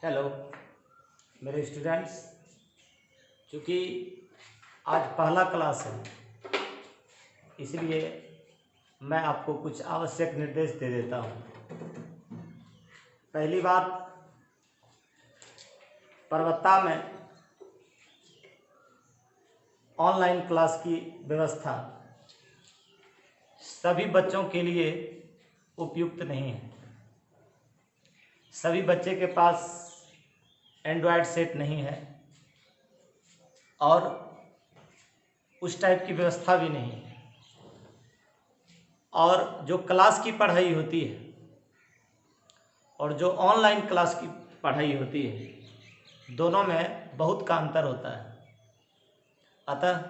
Hello मेरे students, चूँकि आज पहला क्लास है इसलिए मैं आपको कुछ आवश्यक निर्देश दे देता हूँ। पहली बात, पर्वता में ऑनलाइन क्लास की व्यवस्था सभी बच्चों के लिए उपयुक्त नहीं है। सभी बच्चे के पास एंड्रॉयड सेट नहीं है और उस टाइप की व्यवस्था भी नहीं है। और जो क्लास की पढ़ाई होती है और जो ऑनलाइन क्लास की पढ़ाई होती है, दोनों में बहुत का अंतर होता है। अतः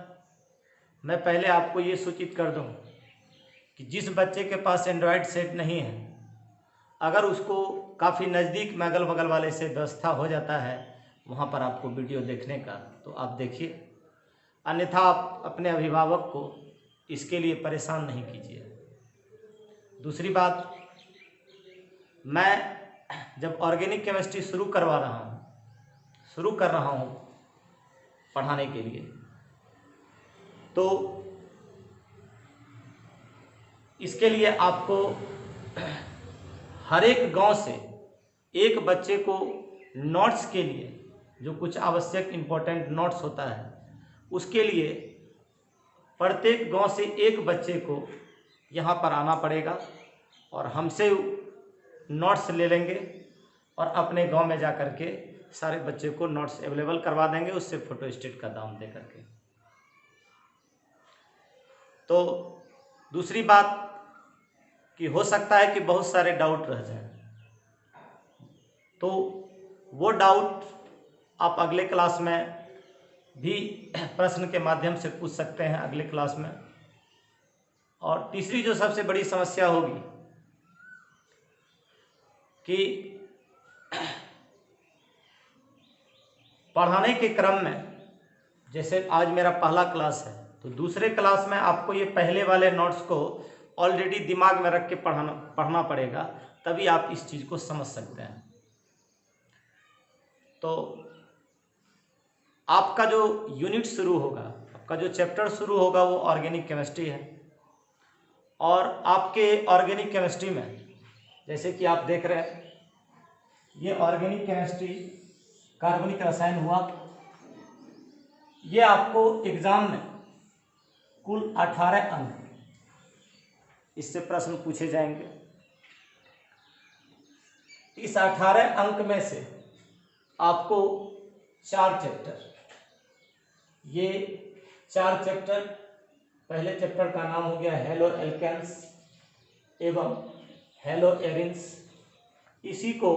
मैं पहले आपको ये सूचित कर दूं कि जिस बच्चे के पास एंड्रॉयड सेट नहीं है, अगर उसको काफ़ी नज़दीक में अगल बगल वाले से व्यवस्था हो जाता है वहाँ पर आपको वीडियो देखने का, तो आप देखिए, अन्यथा आप अपने अभिभावक को इसके लिए परेशान नहीं कीजिए। दूसरी बात, मैं जब ऑर्गेनिक केमिस्ट्री शुरू कर रहा हूँ पढ़ाने के लिए, तो इसके लिए आपको हर एक गांव से एक बच्चे को नोट्स के लिए, जो कुछ आवश्यक इम्पोर्टेंट नोट्स होता है, उसके लिए प्रत्येक गांव से एक बच्चे को यहाँ पर आना पड़ेगा और हमसे नोट्स ले लेंगे और अपने गांव में जा कर के सारे बच्चे को नोट्स अवेलेबल करवा देंगे, उससे फोटोस्टेट का दाम दे करके। तो दूसरी बात कि हो सकता है कि बहुत सारे डाउट रह जाएं, तो वो डाउट आप अगले क्लास में भी प्रश्न के माध्यम से पूछ सकते हैं अगले क्लास में। और तीसरी जो सबसे बड़ी समस्या होगी कि पढ़ाने के क्रम में, जैसे आज मेरा पहला क्लास है, तो दूसरे क्लास में आपको ये पहले वाले नोट्स को ऑलरेडी दिमाग में रख के पढ़ना पड़ेगा, तभी आप इस चीज़ को समझ सकते हैं। तो आपका जो यूनिट शुरू होगा, आपका जो चैप्टर शुरू होगा, वो ऑर्गेनिक केमिस्ट्री है। और आपके ऑर्गेनिक केमिस्ट्री में, जैसे कि आप देख रहे हैं, ये ऑर्गेनिक केमिस्ट्री कार्बनिक रसायन हुआ। ये आपको एग्जाम में कुल 18 अंक इससे प्रश्न पूछे जाएंगे। इस 18 अंक में से आपको 4 चैप्टर, ये 4 चैप्टर, पहले चैप्टर का नाम हो गया हेलो एल्केन्स एवं हेलो एरिन्स, इसी को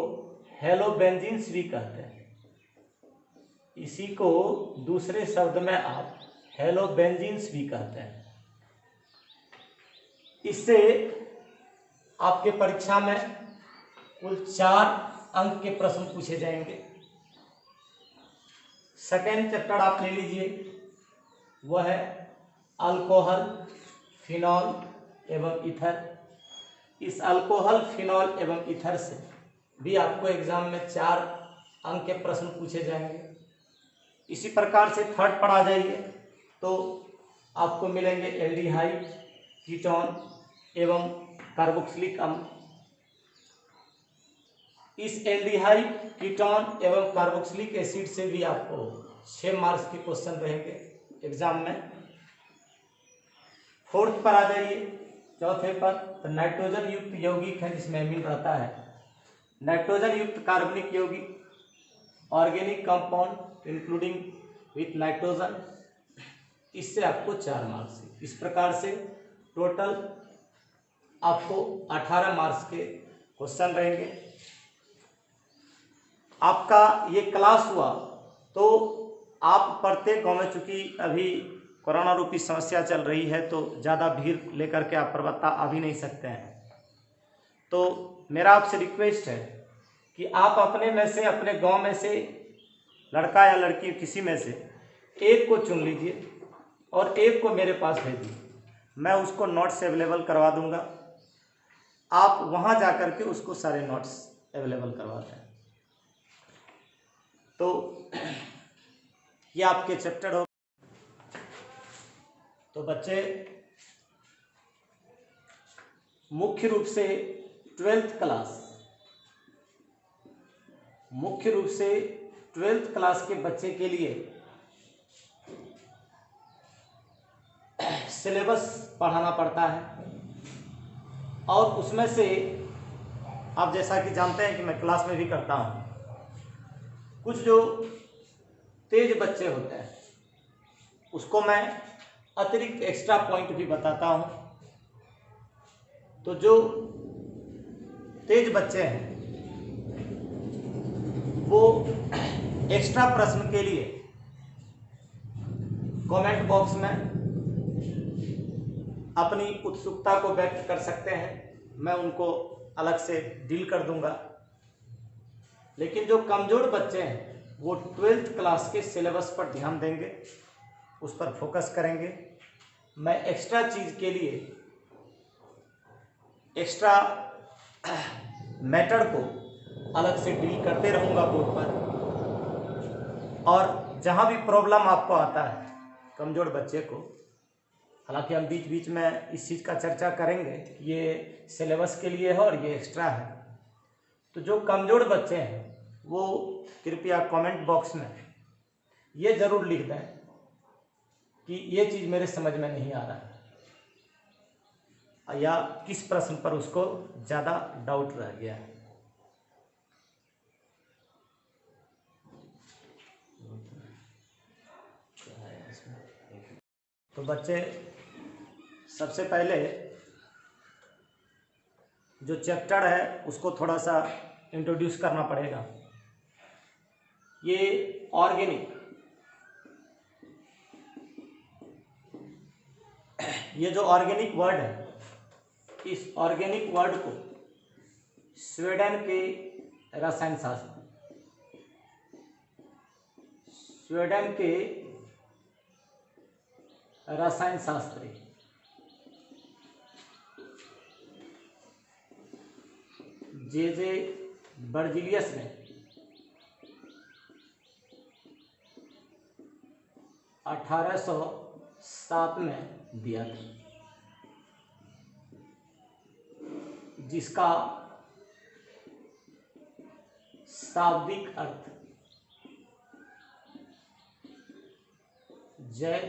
हेलो बेंजीन्स भी कहते हैं। इसी को दूसरे शब्द में आप हेलो बेंजीन्स भी कहते हैं। इससे आपके परीक्षा में कुल 4 अंक के प्रश्न पूछे जाएंगे। सेकेंड चैप्टर आप ले लीजिए, वह है अल्कोहल, फिनॉल एवं ईथर। इस अल्कोहल, फिनॉल एवं ईथर से भी आपको एग्जाम में 4 अंक के प्रश्न पूछे जाएंगे। इसी प्रकार से थर्ड पर आ जाइए तो आपको मिलेंगे एल्डिहाइड, कीटोन एवं कार्बोक्सिलिक अम्ल। इस एल्डिहाइड, कीटोन एवं कार्बोक्सिलिक एसिड से भी आपको 6 मार्क्स के क्वेश्चन रहेंगे एग्जाम में। फोर्थ पर आ जाइए, चौथे पर, तो नाइट्रोजन युक्त यौगिक है जिसमें एमीन रहता है। नाइट्रोजन युक्त कार्बनिक यौगिक, organic compound including with nitrogen, इससे आपको 4 मार्क्स। इस प्रकार से टोटल आपको 18 मार्क्स के क्वेश्चन रहेंगे। आपका ये क्लास हुआ तो आप प्रत्येक गांव में, चूँकि अभी कोरोना रूपी समस्या चल रही है तो ज़्यादा भीड़ लेकर के आप पर्वता आ भी नहीं सकते हैं, तो मेरा आपसे रिक्वेस्ट है कि आप अपने में से, अपने गांव में से लड़का या लड़की किसी में से एक को चुन लीजिए और एक को मेरे पास भेजिए। मैं उसको नोट्स अवेलेबल करवा दूंगा, आप वहां जा कर के उसको सारे नोट्स अवेलेबल करवा दें। ये आपके चैप्टर हो। तो बच्चे मुख्य रूप से 12th क्लास के बच्चे के लिए सिलेबस पढ़ाना पड़ता है। और उसमें से आप जैसा कि जानते हैं कि मैं क्लास में भी करता हूँ, कुछ जो तेज बच्चे होते हैं उसको मैं अतिरिक्त एक्स्ट्रा पॉइंट भी बताता हूँ। तो जो तेज बच्चे हैं वो एक्स्ट्रा प्रश्न के लिए कमेंट बॉक्स में अपनी उत्सुकता को व्यक्त कर सकते हैं, मैं उनको अलग से डील कर दूंगा। लेकिन जो कमज़ोर बच्चे हैं वो 12th क्लास के सिलेबस पर ध्यान देंगे, उस पर फोकस करेंगे। मैं एक्स्ट्रा चीज़ के लिए एक्स्ट्रा मैटर को अलग से डील करते रहूँगा बोर्ड पर। और जहाँ भी प्रॉब्लम आपको आता है कमज़ोर बच्चे को, हालांकि हम बीच बीच में इस चीज़ का चर्चा करेंगे कि ये सिलेबस के लिए है और ये एक्स्ट्रा है। तो जो कमज़ोर बच्चे हैं वो कृपया कमेंट बॉक्स में ये ज़रूर लिख दें कि ये चीज़ मेरे समझ में नहीं आ रहा है, या किस प्रश्न पर उसको ज़्यादा डाउट रह गया है। तो बच्चे सबसे पहले जो चैप्टर है उसको थोड़ा सा इंट्रोड्यूस करना पड़ेगा। ये ऑर्गेनिक, ये जो ऑर्गेनिक वर्ड है, इस ऑर्गेनिक वर्ड को स्वीडन के रसायन शास्त्री जे बर्जीलियस ने 1807 में दिया था, जिसका शाब्दिक अर्थ जैव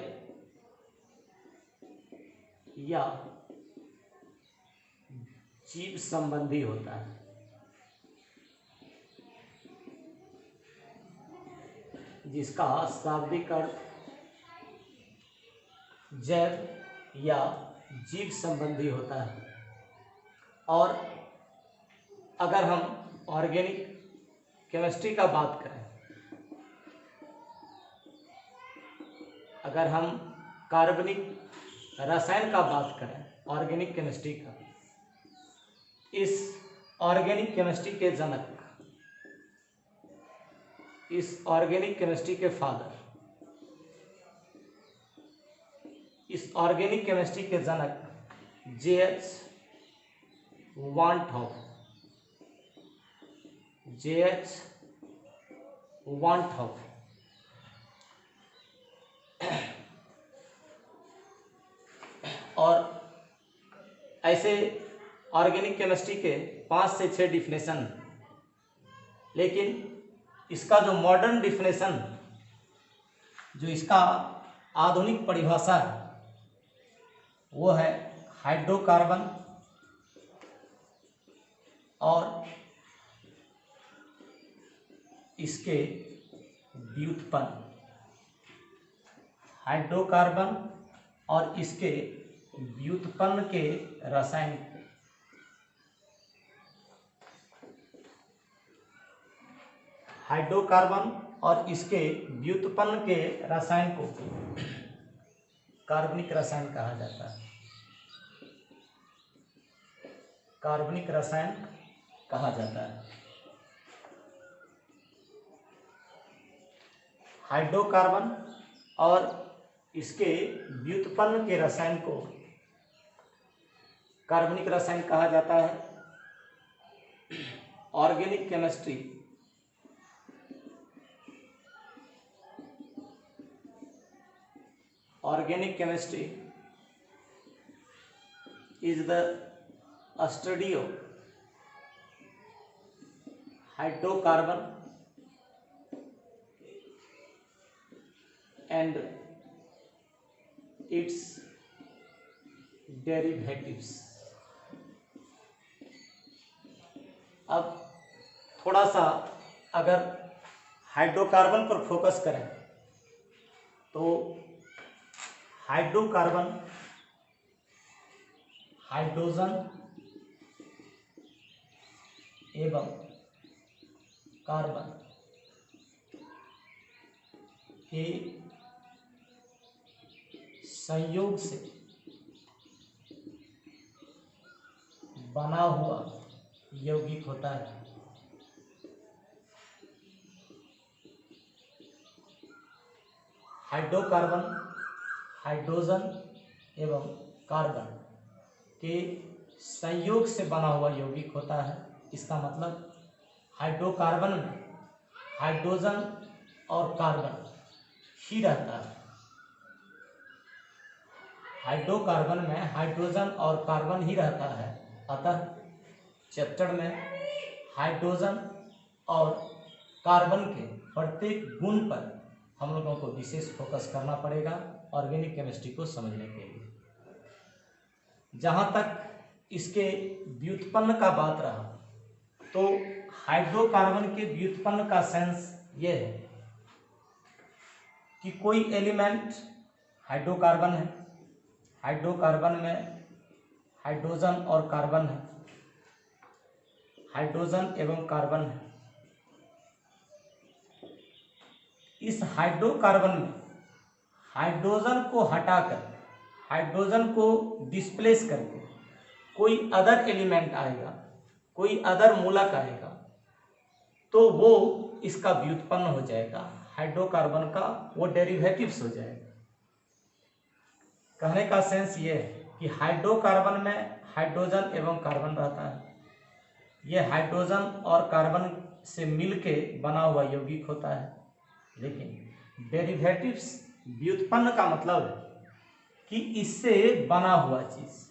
या जीव संबंधी होता है। जिसका शाब्दिक अर्थ जैव या जीव संबंधी होता है। और अगर हम ऑर्गेनिक केमिस्ट्री का बात करें, अगर हम कार्बनिक रसायन का बात करें ऑर्गेनिक केमिस्ट्री का, इस ऑर्गेनिक केमिस्ट्री के जनक, इस ऑर्गेनिक केमिस्ट्री के फादर, इस ऑर्गेनिक केमिस्ट्री के जनक J.H. वान टॉप और ऐसे ऑर्गेनिक केमिस्ट्री के 5 से 6 डिफिनेशन, लेकिन इसका जो मॉडर्न डिफिनेशन, जो इसका आधुनिक परिभाषा है, वो है हाइड्रोकार्बन और इसके व्युत्पन्न, हाइड्रोकार्बन और इसके व्युत्पन्न के रसायन, हाइड्रोकार्बन और इसके व्युत्पन्न के रसायन को कार्बनिक रसायन कहा जाता है। कार्बनिक रसायन कहा जाता है। हाइड्रोकार्बन और इसके व्युत्पन्न के रसायन को कार्बनिक रसायन कहा जाता है। Organic chemistry organic chemistry is the study of hydrocarbon and its derivatives। अब थोड़ा सा अगर हाइड्रोकार्बन पर फोकस करें तो हाइड्रोकार्बन हाइड्रोजन एवं कार्बन के संयोग से बना हुआ यौगिक होता है। हाइड्रोकार्बन हाइड्रोजन एवं कार्बन के संयोग से बना हुआ यौगिक होता है। इसका मतलब हाइड्रोकार्बन में हाइड्रोजन और कार्बन ही रहता है। हाइड्रोकार्बन में हाइड्रोजन और कार्बन ही रहता है। अतः चैप्टर में हाइड्रोजन और कार्बन के प्रत्येक गुण पर हम लोगों को विशेष फोकस करना पड़ेगा ऑर्गेनिक केमिस्ट्री को समझने के लिए। जहाँ तक इसके व्युत्पन्न का बात रहा तो हाइड्रोकार्बन के व्युत्पन्न का सेंस ये है कि कोई एलिमेंट हाइड्रोकार्बन है, हाइड्रोकार्बन में हाइड्रोजन और कार्बन है, हाइड्रोजन एवं कार्बन है। इस हाइड्रोकार्बन में हाइड्रोजन को हटाकर हाइड्रोजन को डिस्प्लेस करके कोई अदर एलिमेंट आएगा, कोई अदर मूलक आएगा तो वो इसका व्युत्पन्न हो जाएगा, हाइड्रोकार्बन का वो डेरिवेटिव्स हो जाएगा। कहने का सेंस ये है कि हाइड्रोकार्बन में हाइड्रोजन एवं कार्बन रहता है। ये हाइड्रोजन और कार्बन से मिलके बना हुआ यौगिक होता है। लेकिन डेरिवेटिव्स व्युत्पन्न का मतलब है कि इससे बना हुआ चीज,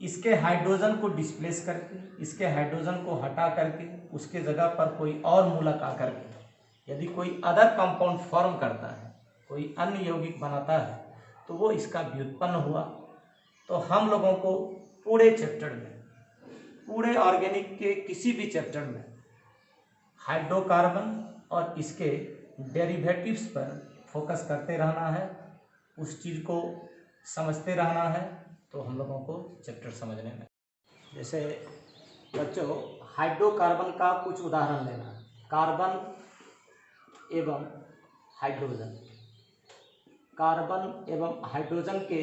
इसके हाइड्रोजन को डिस्प्लेस करके, इसके हाइड्रोजन को हटा करके उसके जगह पर कोई और मूलक आकर के यदि कोई अदर कंपाउंड फॉर्म करता है, कोई अन्य यौगिक बनाता है तो वो इसका व्युत्पन्न हुआ। तो हम लोगों को पूरे चैप्टर में, पूरे ऑर्गेनिक के किसी भी चैप्टर में हाइड्रोकार्बन और इसके डेरिवेटिव्स पर फोकस करते रहना है, उस चीज़ को समझते रहना है तो हम लोगों को चैप्टर समझने में। जैसे बच्चों हाइड्रोकार्बन का कुछ उदाहरण लेना है। कार्बन एवं हाइड्रोजन, कार्बन एवं हाइड्रोजन के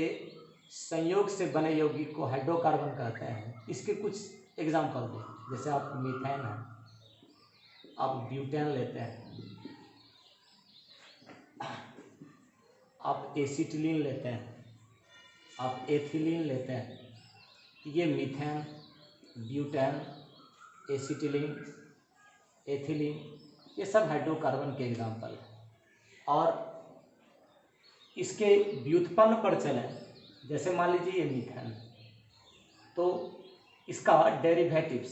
संयोग से बने यौगिक को हाइड्रोकार्बन कहते हैं। इसके कुछ एग्जाम्पल दें, जैसे आप मीथेन है, आप ब्यूटेन लेते हैं, आप एसिटिलीन लेते हैं, आप एथिलीन लेते हैं। ये मीथेन, ब्यूटेन, एसिटिलीन, एथिलीन ये सब हाइड्रोकार्बन के एग्जाम्पल हैं। और इसके व्युत्पन्न पर चलें, जैसे मान लीजिए ये मीथेन, तो इसका डेरिवेटिव्स,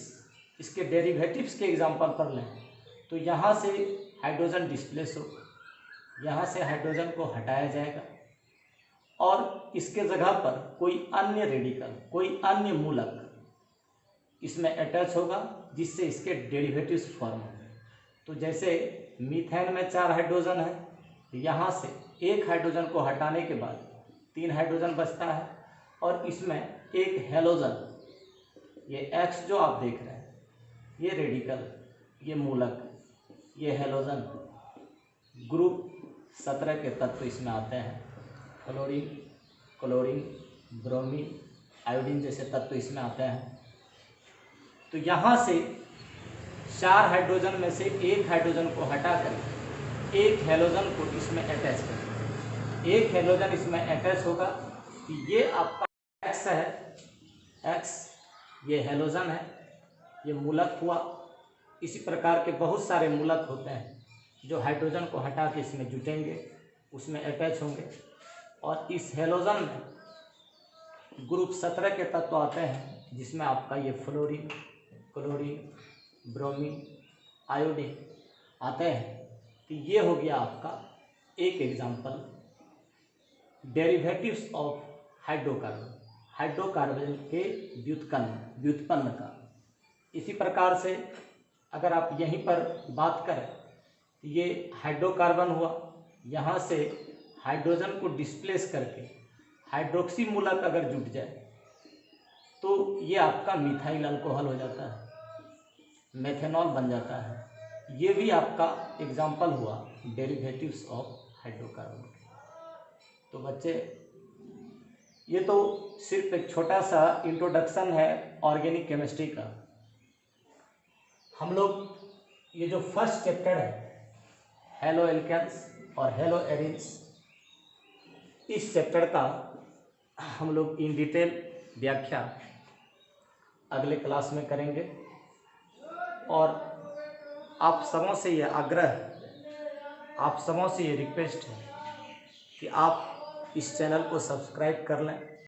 इसके डेरिवेटिव्स के एग्जाम्पल पर लें तो यहाँ से हाइड्रोजन डिस्प्लेस हो, यहाँ से हाइड्रोजन को हटाया जाएगा और इसके जगह पर कोई अन्य रेडिकल, कोई अन्य मूलक इसमें अटैच होगा जिससे इसके डेरिवेटिव्स फॉर्म होंगे। तो जैसे मीथेन में 4 हाइड्रोजन है, यहाँ से एक हाइड्रोजन को हटाने के बाद 3 हाइड्रोजन बचता है और इसमें एक हेलोजन, ये X जो आप देख रहे हैं, ये रेडिकल, ये मूलक, ये हेलोजन, ग्रुप 17 के तत्व इसमें आते हैं। फ्लोरीन, क्लोरीन, ब्रोमीन, आयोडीन जैसे तत्व इसमें आते हैं। तो यहाँ से 4 हाइड्रोजन में से एक हाइड्रोजन को हटाकर एक हेलोजन को इसमें अटैच करें। एक हेलोजन इसमें अटैच होगा तो ये आपका X है, X ये हेलोजन है, ये मूलक हुआ। इसी प्रकार के बहुत सारे मूलक होते हैं जो हाइड्रोजन को हटा के इसमें जुटेंगे, उसमें अटैच होंगे। और इस हेलोजन में ग्रुप 17 के तत्व आते हैं, जिसमें आपका ये फ्लोरीन, क्लोरीन, ब्रोमीन, आयोडीन आते हैं। तो ये हो गया आपका एक example derivatives of hydrocarbon, hydrocarbon के व्युत्पन्न का। इसी प्रकार से अगर आप यहीं पर बात करें तो ये हाइड्रोकार्बन हुआ, यहाँ से हाइड्रोजन को डिस्प्लेस करके हाइड्रोक्सी मूलक अगर जुट जाए तो ये आपका मिथाइल अल्कोहल हो जाता है, मेथेनॉल बन जाता है। ये भी आपका एग्जाम्पल हुआ डेरिवेटिव्स ऑफ हाइड्रोकार्बन के। तो बच्चे, ये तो सिर्फ एक छोटा सा इंट्रोडक्शन है ऑर्गेनिक केमिस्ट्री का। हम लोग ये जो फर्स्ट चैप्टर है हेलो एल्केन्स और हेलो एरिन्स, इस चैप्टर का हम लोग इन डिटेल व्याख्या अगले क्लास में करेंगे। और आप सबों से ये आग्रह, आप सबों से ये रिक्वेस्ट है कि आप इस चैनल को सब्सक्राइब कर लें